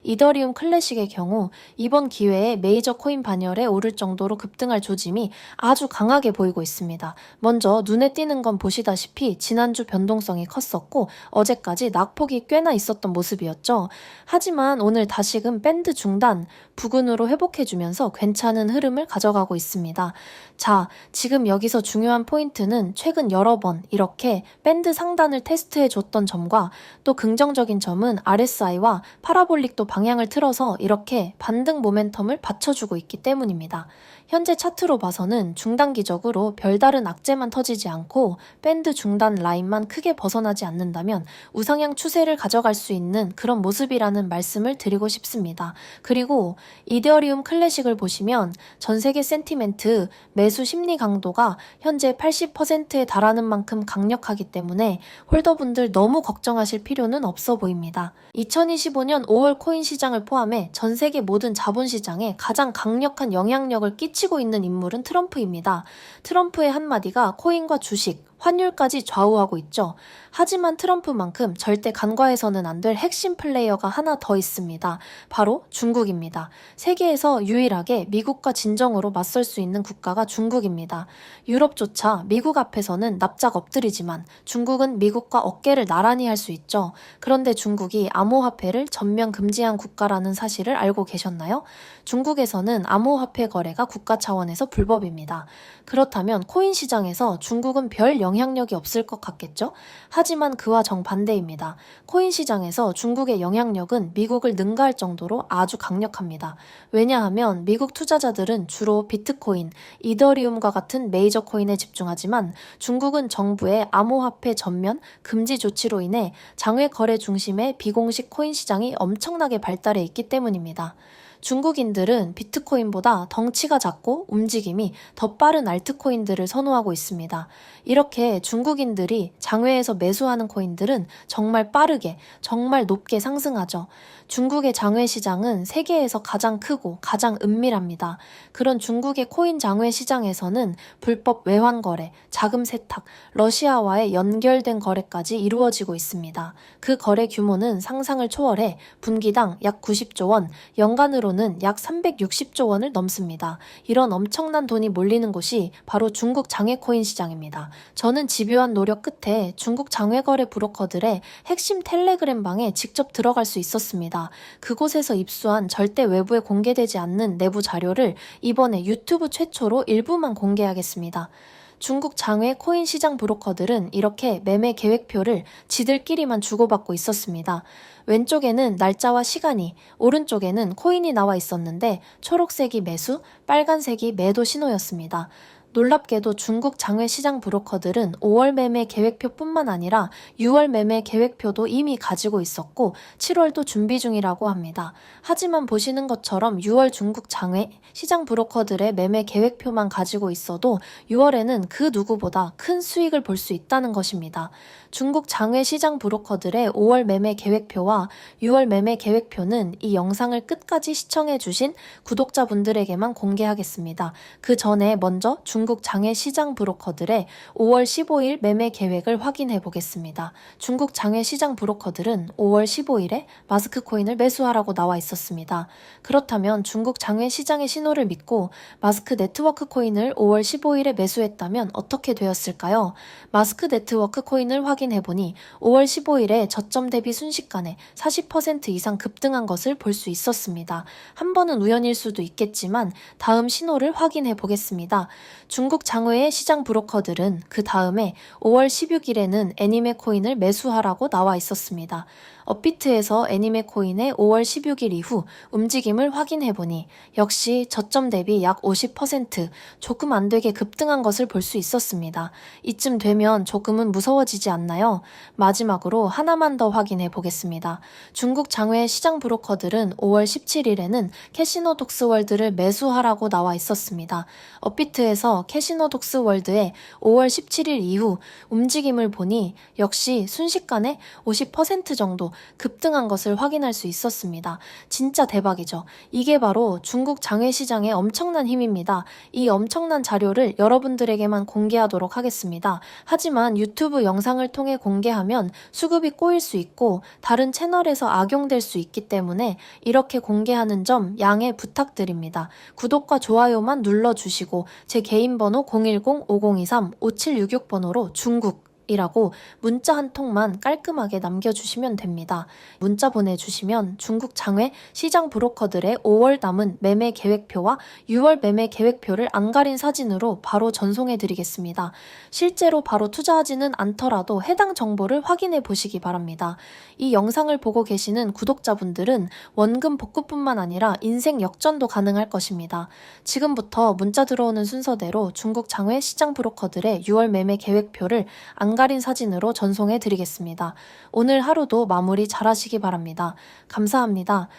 이더리움 클래식의 경우 이번 기회에 메이저 코인 반열에 오를 정도로 급등할 조짐이 아주 강하게 보이고 있습니다. 먼저 눈에 띄는 건 보시다시피 지난주 변동성이 컸었고 어제까지 낙폭이 꽤나 있었던 모습이었죠. 하지만 오늘 다시금 밴드 중단, 부근으로 회복해주면서 괜찮은 흐름을 가져가고 있습니다. 자, 지금 여기서 중요한 포인트는 최근 여러 번 이렇게 밴드 상단을 테스트해줬던 점과 또 긍정적인 점은 RSI와 파라볼릭도 방향을 틀어서 이렇게 반등 모멘텀을 받쳐주고 있기 때문입니다. 현재 차트로 봐서는 중단기적으로 별다른 악재만 터지지 않고 밴드 중단 라인만 크게 벗어나지 않는다면 우상향 추세를 가져갈 수 있는 그런 모습이라는 말씀을 드리고 싶습니다. 그리고 이더리움 클래식을 보시면 전 세계 센티멘트 매수 심리 강도가 현재 80%에 달하는 만큼 강력하기 때문에 홀더분들 너무 걱정하실 필요는 없어 보입니다. 2025년 5월 코인 시장을 포함해 전 세계 모든 자본시장에 가장 강력한 영향력을 끼치고 있는 인물은 트럼프입니다. 트럼프의 한마디가 코인과 주식, 환율까지 좌우하고 있죠. 하지만 트럼프만큼 절대 간과해서는 안 될 핵심 플레이어가 하나 더 있습니다. 바로 중국입니다. 세계에서 유일하게 미국과 진정으로 맞설 수 있는 국가가 중국입니다. 유럽조차 미국 앞에서는 납작 엎드리지만 중국은 미국과 어깨를 나란히 할 수 있죠. 그런데 중국이 암호화폐를 전면 금지한 국가라는 사실을 알고 계셨나요? 중국에서는 암호화폐 거래가 국가 차원에서 불법입니다. 그렇다면 코인 시장에서 중국은 별 영향력이 없을 것 같겠죠? 하지만 그와 정반대입니다. 코인 시장에서 중국의 영향력은 미국을 능가할 정도로 아주 강력합니다. 왜냐하면 미국 투자자들은 주로 비트코인, 이더리움과 같은 메이저 코인에 집중하지만 중국은 정부의 암호화폐 전면 금지 조치로 인해 장외 거래 중심의 비공식 코인 시장이 엄청나게 발달해 있기 때문입니다. 중국인들은 비트코인보다 덩치가 작고 움직임이 더 빠른 알트코인들을 선호하고 있습니다. 이렇게 중국인들이 장외에서 매수하는 코인들은 정말 빠르게, 정말 높게 상승하죠. 중국의 장외 시장은 세계에서 가장 크고 가장 은밀합니다. 그런 중국의 코인 장외 시장에서는 불법 외환 거래, 자금 세탁, 러시아와의 연결된 거래까지 이루어지고 있습니다. 그 거래 규모는 상상을 초월해 분기당 약 90조 원, 연간으로는 약 360조 원을 넘습니다. 이런 엄청난 돈이 몰리는 곳이 바로 중국 장외 코인 시장입니다. 저는 집요한 노력 끝에 중국 장외 거래 브로커들의 핵심 텔레그램 방에 직접 들어갈 수 있었습니다. 그곳에서 입수한 절대 외부에 공개되지 않는 내부 자료를 이번에 유튜브 최초로 일부만 공개하겠습니다. 중국 장외 코인 시장 브로커들은 이렇게 매매 계획표를 지들끼리만 주고받고 있었습니다. 왼쪽에는 날짜와 시간이, 오른쪽에는 코인이 나와 있었는데 초록색이 매수, 빨간색이 매도 신호였습니다. 놀랍게도 중국 장외 시장 브로커들은 5월 매매 계획표뿐만 아니라 6월 매매 계획표도 이미 가지고 있었고 7월도 준비 중이라고 합니다. 하지만 보시는 것처럼 6월 중국 장외 시장 브로커들의 매매 계획표만 가지고 있어도 6월에는 그 누구보다 큰 수익을 볼 수 있다는 것입니다. 중국 장외 시장 브로커들의 5월 매매 계획표와 6월 매매 계획표는 이 영상을 끝까지 시청해주신 구독자분들에게만 공개하겠습니다. 그 전에 먼저 중국 장외 시장 브로커들의 5월 15일 매매 계획을 확인해 보겠습니다. 중국 장외 시장 브로커들은 5월 15일에 마스크 코인을 매수하라고 나와 있었습니다. 그렇다면 중국 장외 시장의 신호를 믿고 마스크 네트워크 코인을 5월 15일에 매수했다면 어떻게 되었을까요? 마스크 네트워크 코인을 확인해보니 5월 15일에 저점 대비 순식간에 40% 이상 급등한 것을 볼 수 있었습니다. 한 번은 우연일 수도 있겠지만 다음 신호를 확인해 보겠습니다. 중국 장외의 시장 브로커들은 그 다음에 5월 16일에는 애니메 코인을 매수하라고 나와 있었습니다. 업비트에서 애니메 코인의 5월 16일 이후 움직임을 확인해보니 역시 저점 대비 약 50% 조금 안 되게 급등한 것을 볼 수 있었습니다. 이쯤 되면 조금은 무서워지지 않나요? 마지막으로 하나만 더 확인해 보겠습니다. 중국 장외 시장 브로커들은 5월 17일에는 캐시노 독스월드를 매수하라고 나와 있었습니다. 업비트에서 통해서 캐시노독스 월드의 5월 17일 이후 움직임을 보니 역시 순식간에 50% 정도 급등한 것을 확인할 수 있었습니다. 진짜 대박이죠. 이게 바로 중국 장외시장의 엄청난 힘입니다. 이 엄청난 자료를 여러분들에게만 공개하도록 하겠습니다. 하지만 유튜브 영상을 통해 공개하면 수급이 꼬일 수 있고 다른 채널에서 악용될 수 있기 때문에 이렇게 공개하는 점 양해 부탁드립니다. 구독과 좋아요만 눌러주시고 제 개인 번호 010-5023-5766번호로 중국이라고 문자 한 통만 깔끔하게 남겨주시면 됩니다. 문자 보내주시면 중국 장외 시장 브로커들의 5월 남은 매매 계획표와 6월 매매 계획표를 안 가린 사진으로 바로 전송해 드리겠습니다. 실제로 바로 투자하지는 않더라도 해당 정보를 확인해 보시기 바랍니다. 이 영상을 보고 계시는 구독자분들은 원금 복구뿐만 아니라 인생 역전도 가능할 것입니다. 지금부터 문자 들어오는 순서대로 중국 장외 시장 브로커들의 6월 매매 계획표를 안 가린 사진으로 전송해 드리겠습니다. 오늘 하루도 마무리 잘 하시기 바랍니다. 감사합니다.